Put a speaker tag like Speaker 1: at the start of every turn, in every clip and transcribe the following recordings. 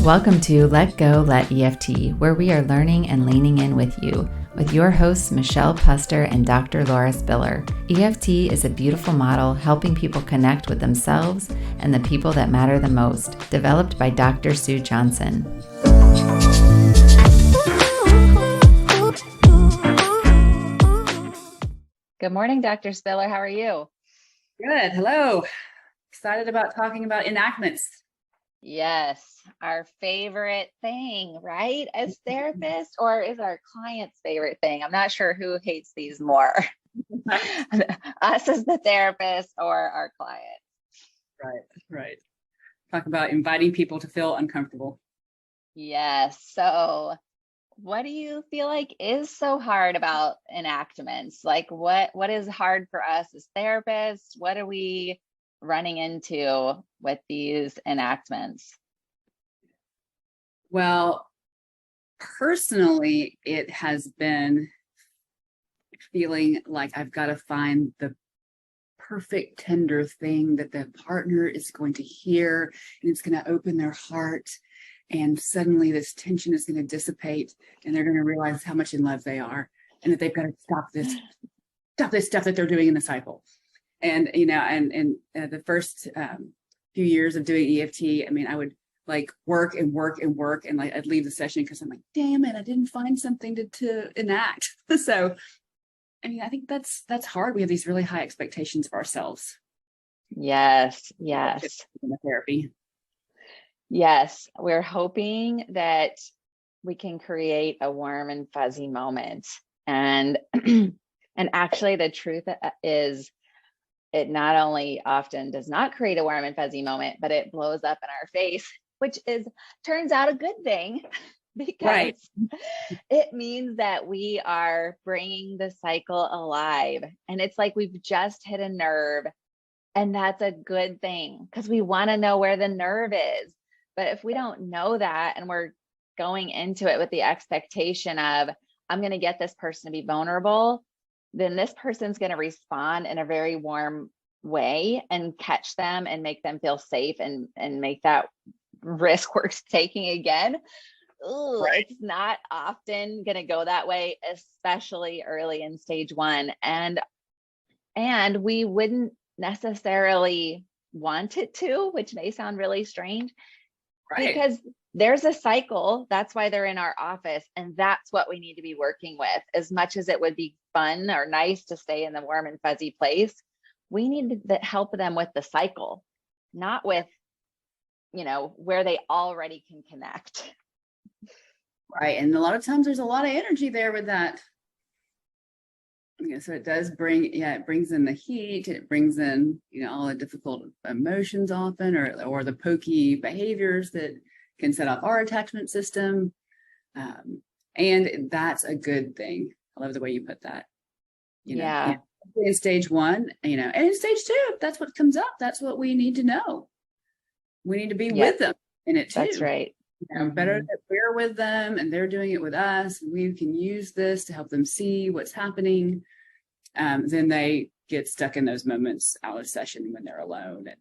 Speaker 1: Welcome to Let Go, Let EFT, where we are learning and leaning in with you, with your hosts Michelle Puster and Dr. Laura Spiller. EFT is a beautiful model helping people connect with themselves and the people that matter the most, developed by Dr. Sue Johnson. Good morning, Dr. Spiller. How are you?
Speaker 2: Good. Hello. Excited about talking about enactments.
Speaker 1: Yes, our favorite thing, right? As therapists, or is our client's favorite thing? I'm not sure who hates these more. Us as the therapist or our client.
Speaker 2: Right. Talk about inviting people to feel uncomfortable.
Speaker 1: Yes. So what do you feel like is so hard about enactments? Like what is hard for us as therapists? What are we running into with these enactments?
Speaker 2: Well, personally, it has been feeling like I've got to find the perfect tender thing that the partner is going to hear, and it's going to open their heart, and suddenly this tension is going to dissipate, and they're going to realize how much in love they are, and that they've got to stop this stuff that they're doing in the cycle. And the first few years of doing EFT, I mean, I would like work, and like I'd leave the session because I'm like, damn it, I didn't find something to enact. So, I mean, I think that's hard. We have these really high expectations of ourselves.
Speaker 1: Yes.
Speaker 2: In the therapy.
Speaker 1: Yes, we're hoping that we can create a warm and fuzzy moment. And and actually the truth is, it not only often does not create a warm and fuzzy moment, but it blows up in our face, which turns out a good thing because it means that we are bringing the cycle alive. And it's like we've just hit a nerve, and that's a good thing because we want to know where the nerve is. But if we don't know that, and we're going into it with the expectation of, I'm going to get this person to be vulnerable, then this person's going to respond in a very warm way and catch them and make them feel safe and make that risk worth taking again. It's not often going to go that way, especially early in stage one. And we wouldn't necessarily want it to, which may sound really strange, because there's a cycle. That's why they're in our office. And that's what we need to be working with. As much as it would be fun or nice to stay in the warm and fuzzy place, we need to help them with the cycle, not with, where they already can connect.
Speaker 2: Right. And a lot of times there's a lot of energy there with that. So it does it brings in the heat, it brings in, all the difficult emotions often, or the pokey behaviors that can set off our attachment system. And that's a good thing. I love the way you put that. In stage one, and in stage two, if that's what comes up, that's what we need to know. We need to be with them in it too.
Speaker 1: That's right.
Speaker 2: Better that we're with them and they're doing it with us. We can use this to help them see what's happening. Then they get stuck in those moments out of session when they're alone and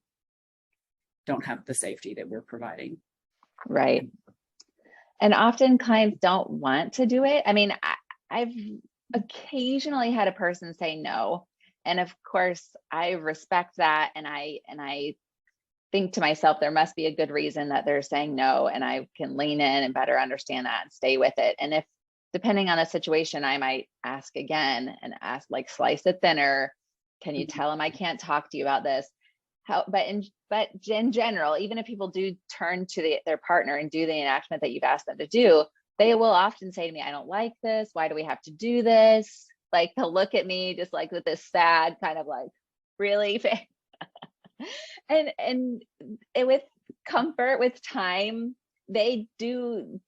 Speaker 2: don't have the safety that we're providing.
Speaker 1: Right. And often clients don't want to do it. I mean, I've occasionally had a person say no. And of course, I respect that. And I think to myself, there must be a good reason that they're saying no. And I can lean in and better understand that and stay with it. And if, depending on the situation, I might ask again and ask, like, slice it thinner. Can you tell them I can't talk to you about this? But in general, even if people do turn to their partner and do the enactment that you've asked them to do, they will often say to me, I don't like this. Why do we have to do this? Like, they'll look at me just like with this sad kind of like, really? and with comfort, with time, they do,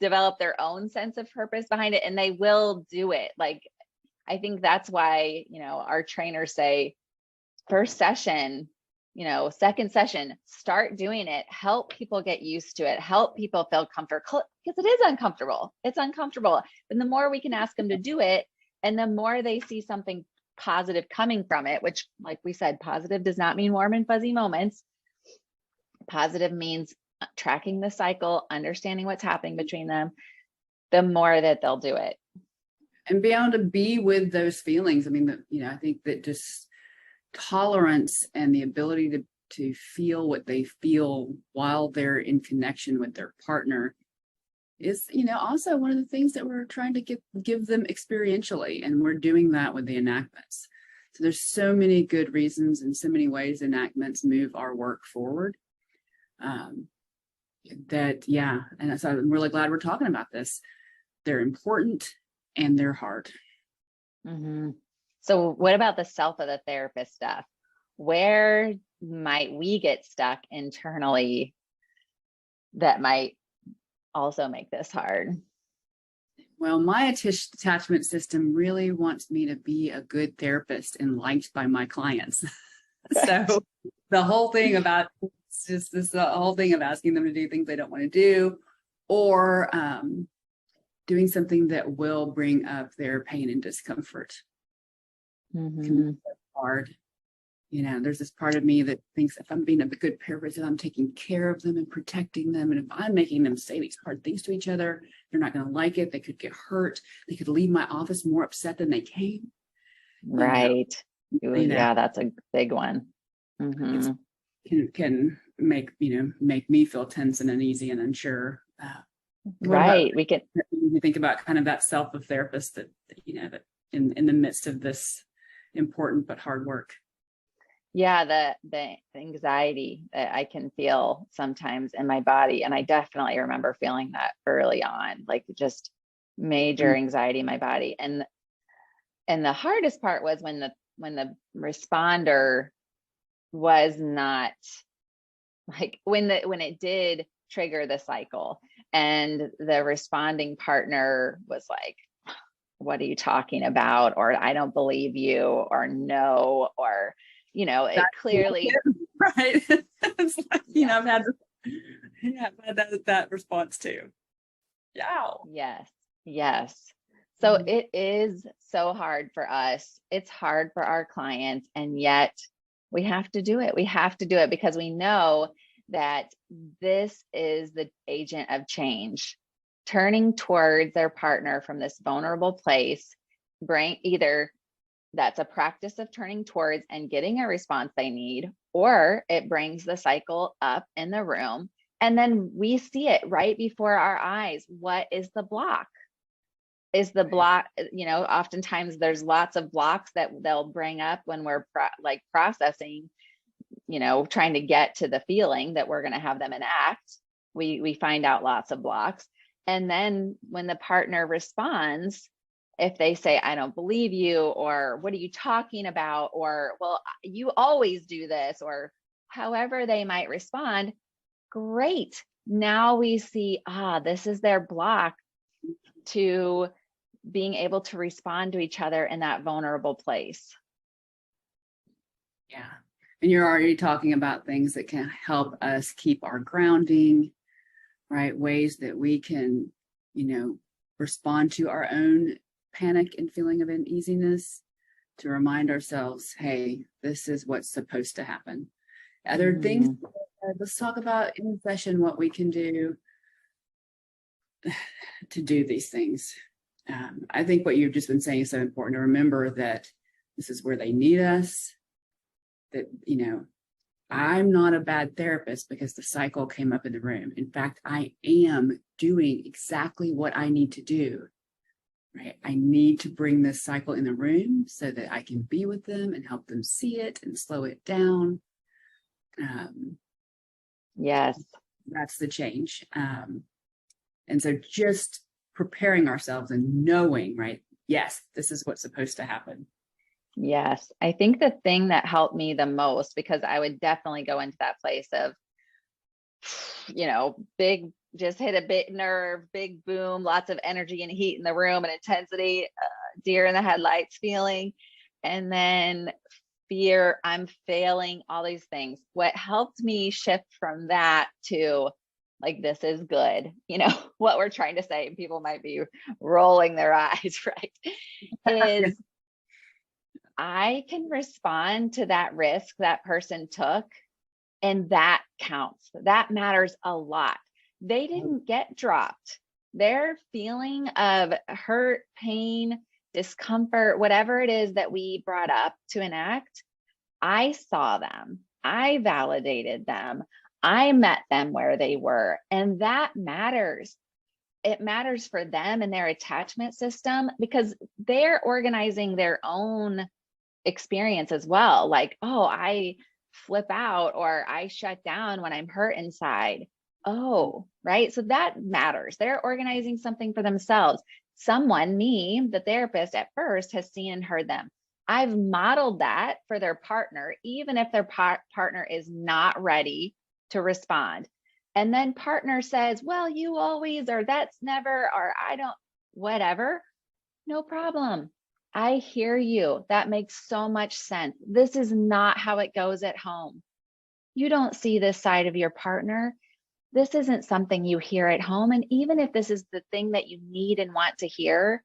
Speaker 1: develop their own sense of purpose behind it, and they will do it. Like, I think that's why, our trainers say, first session, second session, start doing it, help people get used to it, help people feel comfortable, because it is uncomfortable. It's uncomfortable. And the more we can ask them to do it, and the more they see something positive coming from it, which, like we said, positive does not mean warm and fuzzy moments. Positive means tracking the cycle, understanding what's happening between them, the more that they'll do it.
Speaker 2: And be able to be with those feelings. I mean, I think that just tolerance and the ability to feel what they feel while they're in connection with their partner is, also one of the things that we're trying to give them experientially. And we're doing that with the enactments. So there's so many good reasons and so many ways enactments move our work forward. And so I'm really glad we're talking about this. They're important and they're hard.
Speaker 1: Mm-hmm. So what about the self of the therapist stuff? Where might we get stuck internally that might also make this hard?
Speaker 2: Well, my attachment system really wants me to be a good therapist and liked by my clients. So the whole thing about the whole thing of asking them to do things they don't want to do, or doing something that will bring up their pain and discomfort.
Speaker 1: Mm-hmm.
Speaker 2: Can be hard. There's this part of me that thinks if I'm being a good therapist, I'm taking care of them and protecting them. And if I'm making them say these hard things to each other, they're not going to like it. They could get hurt. They could leave my office more upset than they came.
Speaker 1: Right. Yeah, that's a big one. Mm-hmm.
Speaker 2: Can make me feel tense and uneasy and unsure.
Speaker 1: Right.
Speaker 2: We think about kind of that self of therapist that in the midst of this important but hard work.
Speaker 1: Yeah, the anxiety that I can feel sometimes in my body. And I definitely remember feeling that early on, like just major anxiety in my body. And the hardest part was when the responder was not like, when it did trigger the cycle and the responding partner was like, what are you talking about? Or I don't believe you, or no, or it clearly,
Speaker 2: right. It's like, I've had that response too. Yeah.
Speaker 1: Yes. So it is so hard for us. It's hard for our clients, and yet we have to do it. We have to do it because we know that this is the agent of change, turning towards their partner from this vulnerable place. Either that's a practice of turning towards and getting a response they need, or it brings the cycle up in the room. And then we see it right before our eyes. What is the block? Is the block, oftentimes there's lots of blocks that they'll bring up when we're processing, trying to get to the feeling that we're going to have them enact. We find out lots of blocks. And then when the partner responds, if they say, I don't believe you, or what are you talking about? Or, well, you always do this, or however they might respond, great. Now we see, this is their block to being able to respond to each other in that vulnerable place.
Speaker 2: Yeah. And you're already talking about things that can help us keep our grounding, right? Ways that we can, respond to our own panic and feeling of uneasiness, to remind ourselves, hey, this is what's supposed to happen. Other things, let's talk about in session what we can do to do these things. I think what you've just been saying is so important to remember, that this is where they need us, that, I'm not a bad therapist because the cycle came up in the room. In fact, I am doing exactly what I need to do. Right? I need to bring this cycle in the room so that I can be with them and help them see it and slow it down.
Speaker 1: Yes.
Speaker 2: That's the change. And so just preparing ourselves and knowing, right? Yes, this is what's supposed to happen.
Speaker 1: Yes. I think the thing that helped me the most, because I would definitely go into that place of, big, just hit a big nerve, big boom, lots of energy and heat in the room and intensity, deer in the headlights feeling, and then fear, I'm failing, all these things. What helped me shift from that to like, this is good, what we're trying to say, and people might be rolling their eyes, right? Is I can respond to that risk that person took And that counts. That matters a lot. They didn't get dropped. Their feeling of hurt, pain, discomfort, whatever it is that we brought up to enact, I saw them. I validated them. I met them where they were. And that matters. It matters for them and their attachment system, because they're organizing their own experience as well. Like, oh, I flip out or I shut down when I'm hurt inside. Oh, right. So that matters. They're organizing something for themselves. Someone, me, the therapist at first, has seen and heard them. I've modeled that for their partner, even if their partner is not ready to respond. And then partner says, well, you always, or that's never, or I don't, whatever. No problem. I hear you. That makes so much sense. This is not how it goes at home. You don't see this side of your partner. This isn't something you hear at home. And even if this is the thing that you need and want to hear,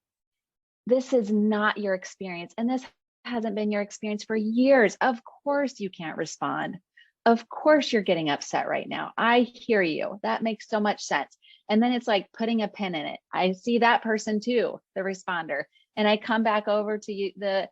Speaker 1: this is not your experience. And this hasn't been your experience for years. Of course you can't respond. Of course you're getting upset right now. I hear you. That makes so much sense. And then it's like putting a pin in it. I see that person too, the responder. And I come back over to you, the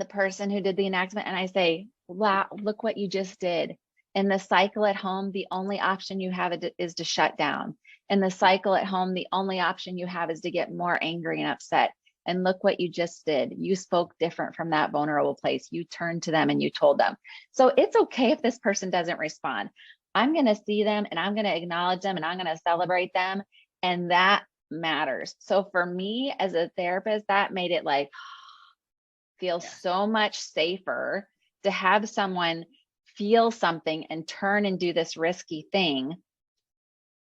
Speaker 1: person who did the enactment, and I say, wow, look what you just did. In the cycle at home, the only option you have is to shut down. In the cycle at home, the only option you have is to get more angry and upset. And look what you just did. You spoke different from that vulnerable place. You turned to them and you told them. So it's okay if this person doesn't respond. I'm going to see them and I'm going to acknowledge them and I'm going to celebrate them. And that matters. So for me as a therapist, that made it like feel so much safer to have someone feel something and turn and do this risky thing,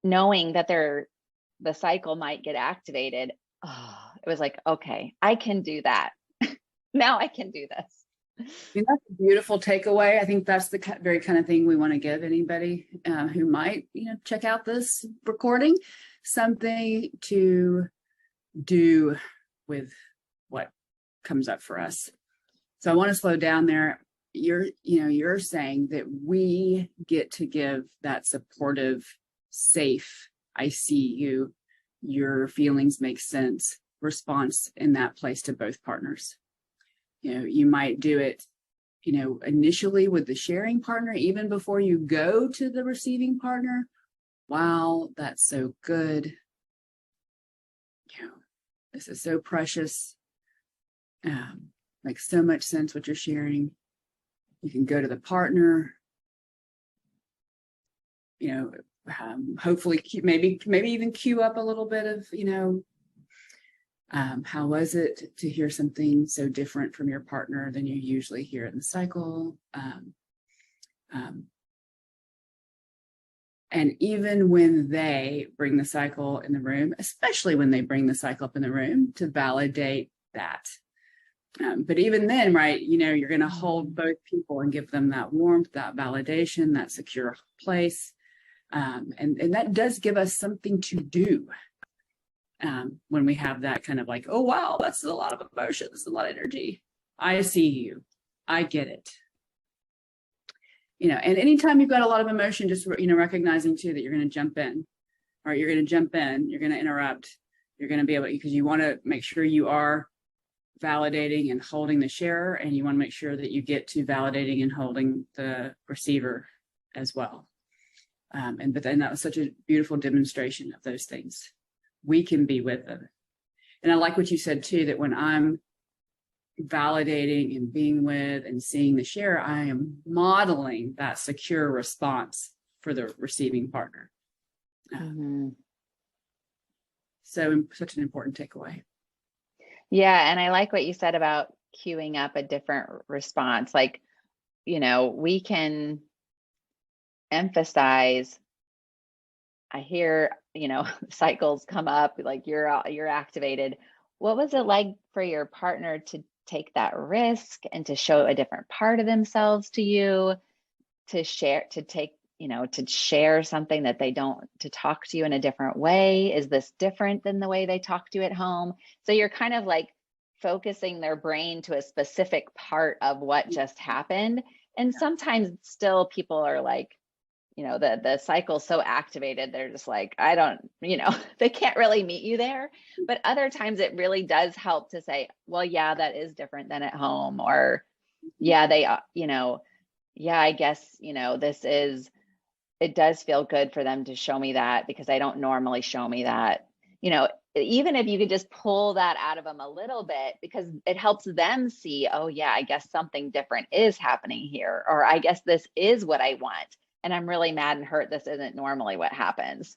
Speaker 1: knowing that the cycle might get activated. Oh, it was like, okay, I can do that. Now I can do this.
Speaker 2: I mean, that's a beautiful takeaway. I think that's the very kind of thing we want to give anybody who might, check out this recording, something to do with what comes up for us. So I want to slow down there. You're saying that we get to give that supportive, safe, I see you, your feelings make sense response in that place to both partners. You might do it, initially with the sharing partner, even before you go to the receiving partner. Wow, that's so good. This is so precious. Makes so much sense what you're sharing. You can go to the partner, hopefully maybe even queue up a little bit of, how was it to hear something so different from your partner than you usually hear in the cycle? And even when they bring the cycle in the room, especially when they bring the cycle up in the room, to validate that. But even then, right, you're going to hold both people and give them that warmth, that validation, that secure place. And that does give us something to do when we have that kind of like, oh, wow, that's a lot of emotion. That's a lot of energy. I see you. I get it. And anytime you've got a lot of emotion, just, recognizing too that you're going to jump in, or you're going to jump in, you're going to interrupt, you're going to be able to, because you want to make sure you are validating and holding the sharer, and you want to make sure that you get to validating and holding the receiver as well. But then that was such a beautiful demonstration of those things. We can be with them. And I like what you said too, that when I'm validating and being with and seeing the share, I am modeling that secure response for the receiving partner. So such an important takeaway.
Speaker 1: Yeah. And I like what you said about queuing up a different response. Like, we can emphasize, I hear, cycles come up, like you're activated. What was it like for your partner to take that risk and to show a different part of themselves to you, to share, to take, to share something that they don't, to talk to you in a different way? Is this different than the way they talk to you at home? So you're kind of like focusing their brain to a specific part of what just happened. And sometimes still people are like, the cycle's so activated, they're just like, I don't, they can't really meet you there. But other times it really does help to say, well, yeah, that is different than at home. Or yeah, yeah, I guess, it does feel good for them to show me that because they don't normally show me that. Even if you could just pull that out of them a little bit, because it helps them see, oh yeah, I guess something different is happening here, or I guess this is what I want, and I'm really mad and hurt. This isn't normally what happens.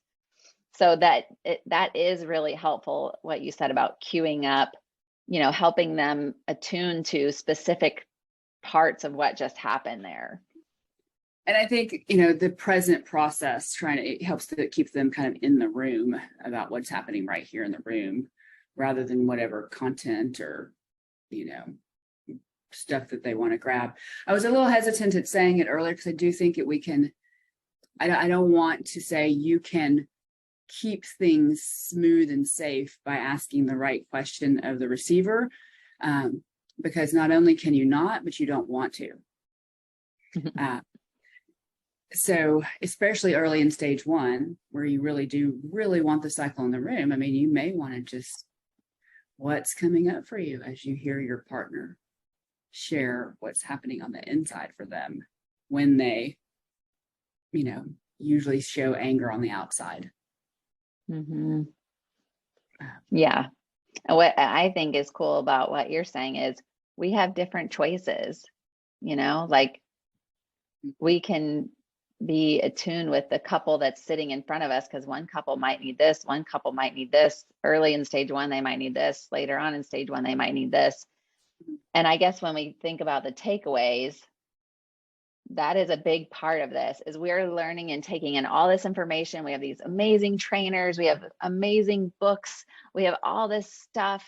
Speaker 1: So that is really helpful, what you said about queuing up, helping them attune to specific parts of what just happened there.
Speaker 2: And I think, the present process, it helps to keep them kind of in the room about what's happening right here in the room, rather than whatever content or, stuff that they want to grab. I was a little hesitant at saying it earlier because I do think that I don't want to say you can keep things smooth and safe by asking the right question of the receiver, because not only can you not, but you don't want to. So especially early in stage 1, where you really want the cycle in the room, I mean, you may want to just, what's coming up for you as you hear your partner share what's happening on the inside for them when they, usually show anger on the outside.
Speaker 1: Mm-hmm. Yeah. And what I think is cool about what you're saying is we have different choices, like we can be attuned with the couple that's sitting in front of us, because one couple might need this, one couple might need this. Early in stage 1, they might need this. Later on in stage 1, they might need this. And I guess when we think about the takeaways, that is a big part of this, is we're learning and taking in all this information. We have these amazing trainers, we have amazing books, we have all this stuff.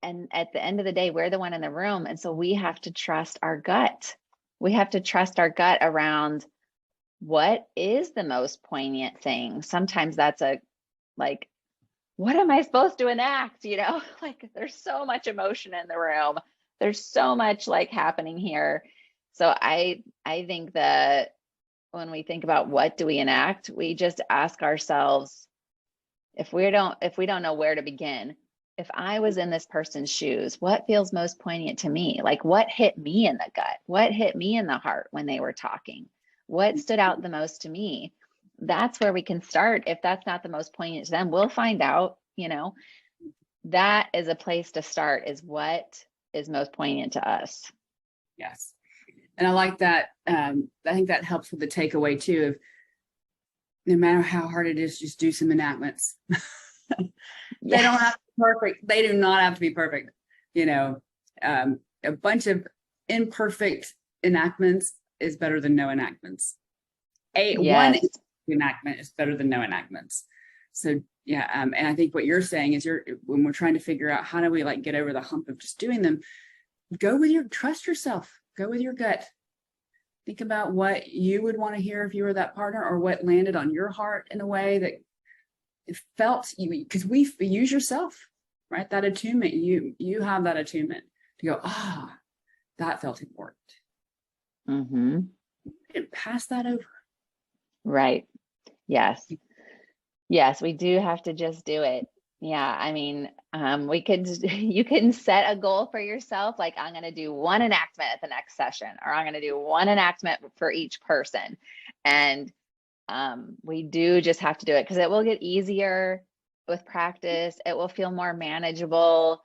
Speaker 1: And at the end of the day, we're the one in the room. And so we have to trust our gut. We have to trust our gut around what is the most poignant thing. Sometimes that's like, what am I supposed to enact? Like there's so much emotion in the room. There's so much like happening here. So I think that when we think about what do we enact, we just ask ourselves, if we don't know where to begin, if I was in this person's shoes, what feels most poignant to me? Like what hit me in the gut? What hit me in the heart when they were talking? What stood out the most to me? That's where we can start. If that's not the most poignant to them, we'll find out, that is a place to start, is what is most poignant to us.
Speaker 2: Yes. And I like that. I think that helps with the takeaway too, of no matter how hard it is, just do some enactments. They don't have to be perfect. They do not have to be perfect. A bunch of imperfect enactments is better than no enactments. One enactment is better than no enactments. So yeah, and I think what you're saying is, when we're trying to figure out how do we get over the hump of just doing them, trust yourself, go with your gut. Think about what you would want to hear if you were that partner, or what landed on your heart in a way that it felt, because we use yourself, right? That attunement, you have that attunement to go, that felt important.
Speaker 1: Mm-hmm.
Speaker 2: And pass that over.
Speaker 1: Right. Yes, we do have to just do it. Yeah. I mean, you can set a goal for yourself. Like, I'm going to do one enactment at the next session, or I'm going to do one enactment for each person. And we do just have to do it, because it will get easier with practice. It will feel more manageable.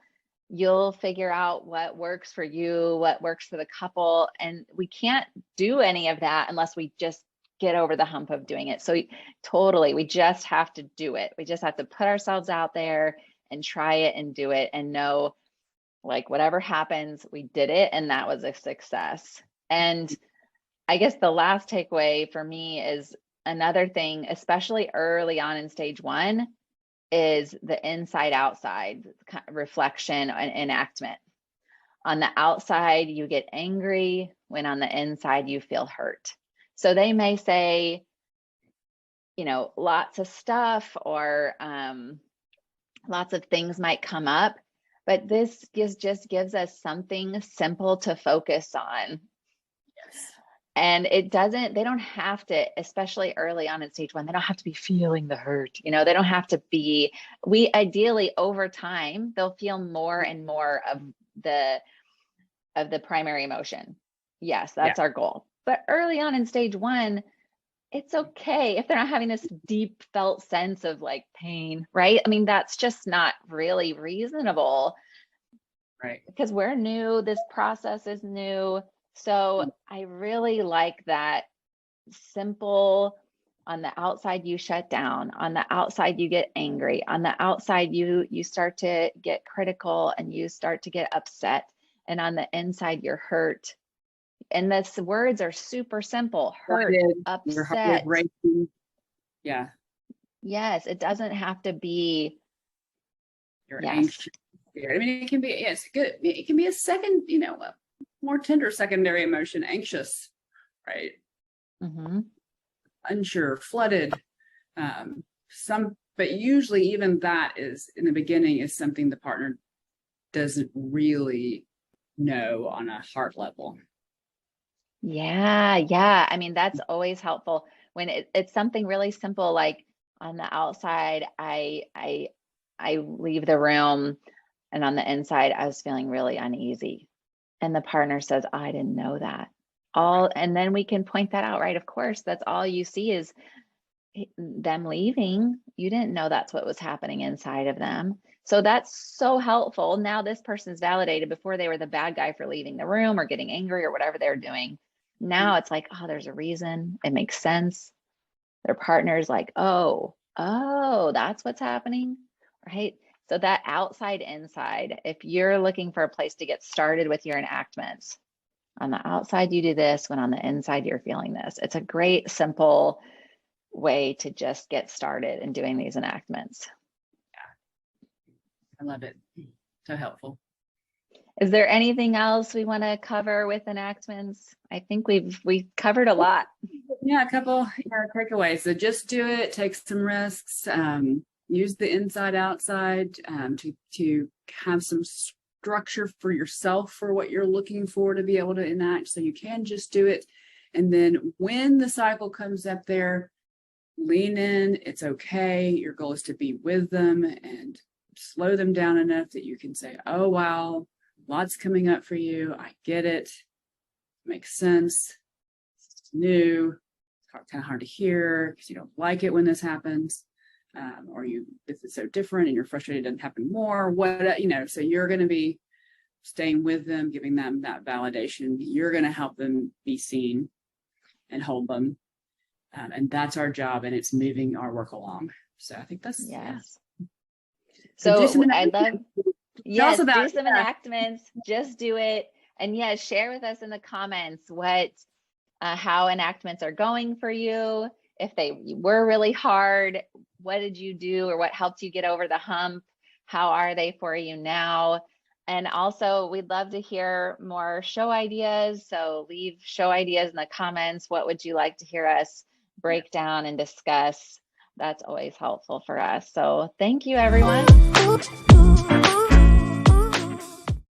Speaker 1: You'll figure out what works for you, what works for the couple. And we can't do any of that unless we just get over the hump of doing it. So totally, we just have to do it. We just have to put ourselves out there and try it and do it, and know, like, whatever happens, we did it, and that was a success. And I guess the last takeaway for me is another thing, especially early on in stage 1, is the inside outside reflection and enactment. On the outside, you get angry, when on the inside you feel hurt. So they may say, lots of stuff, or lots of things might come up, but this just gives us something simple to focus on.
Speaker 2: Yes.
Speaker 1: And they don't have to, especially early on in stage 1, they don't have to be feeling the hurt. They don't have to be, ideally over time, they'll feel more and more of the primary emotion. Yes, that's our goal. But early on in stage 1, it's okay if they're not having this deep felt sense of like pain, right? I mean, that's just not really reasonable.
Speaker 2: Right.
Speaker 1: Because we're new, this process is new. So I really like that simple, on the outside you shut down, on the outside you get angry, on the outside you start to get critical and you start to get upset, and on the inside you're hurt. And the words are super simple: hurt,
Speaker 2: Your heart is
Speaker 1: upset.
Speaker 2: racing. Yeah.
Speaker 1: Yes, it doesn't have to be.
Speaker 2: You're anxious. I mean, it can be, it's good. It can be a second, a more tender secondary emotion, anxious, right? Unsure, flooded. But usually even that is, in the beginning, is something the partner doesn't really know on a heart level.
Speaker 1: Yeah. I mean, that's always helpful when it's something really simple, like on the outside, I leave the room, and on the inside, I was feeling really uneasy. And the partner says, I didn't know that. And then we can point that out, right? Of course, that's all you see is them leaving. You didn't know that's what was happening inside of them. So that's so helpful. Now this person's validated. Before, they were the bad guy for leaving the room or getting angry or whatever they're doing. Now it's like, oh, there's a reason. It makes sense. Their partner's like, oh, that's what's happening, right? So that outside inside, if you're looking for a place to get started with your enactments, on the outside you do this, when on the inside you're feeling this. It's a great, simple way to just get started in doing these enactments.
Speaker 2: I love it. So helpful.
Speaker 1: Is there anything else we want to cover with enactments? I think we covered a lot.
Speaker 2: Yeah, a couple takeaways. So just do it, take some risks, use the inside outside to have some structure for yourself for what you're looking for to be able to enact, so you can just do it. And then when the cycle comes up there, lean in. It's okay. Your goal is to be with them and slow them down enough that you can say, oh, wow, lots coming up for you. I get it. Makes sense. It's new. It's kind of hard to hear because you don't like it when this happens. Or this is so different and you're frustrated it doesn't happen more. So you're going to be staying with them, giving them that validation. You're going to help them be seen and hold them. And that's our job, and it's moving our work along. So I think that's,
Speaker 1: yes.
Speaker 2: Yeah.
Speaker 1: So I love, yes, do some enactments, just do it. And yes, share with us in the comments how enactments are going for you. If they were really hard, what did you do, or what helped you get over the hump? How are they for you now? And also, we'd love to hear more show ideas. So leave show ideas in the comments. What would you like to hear us break down and discuss? That's always helpful for us. So thank you, everyone.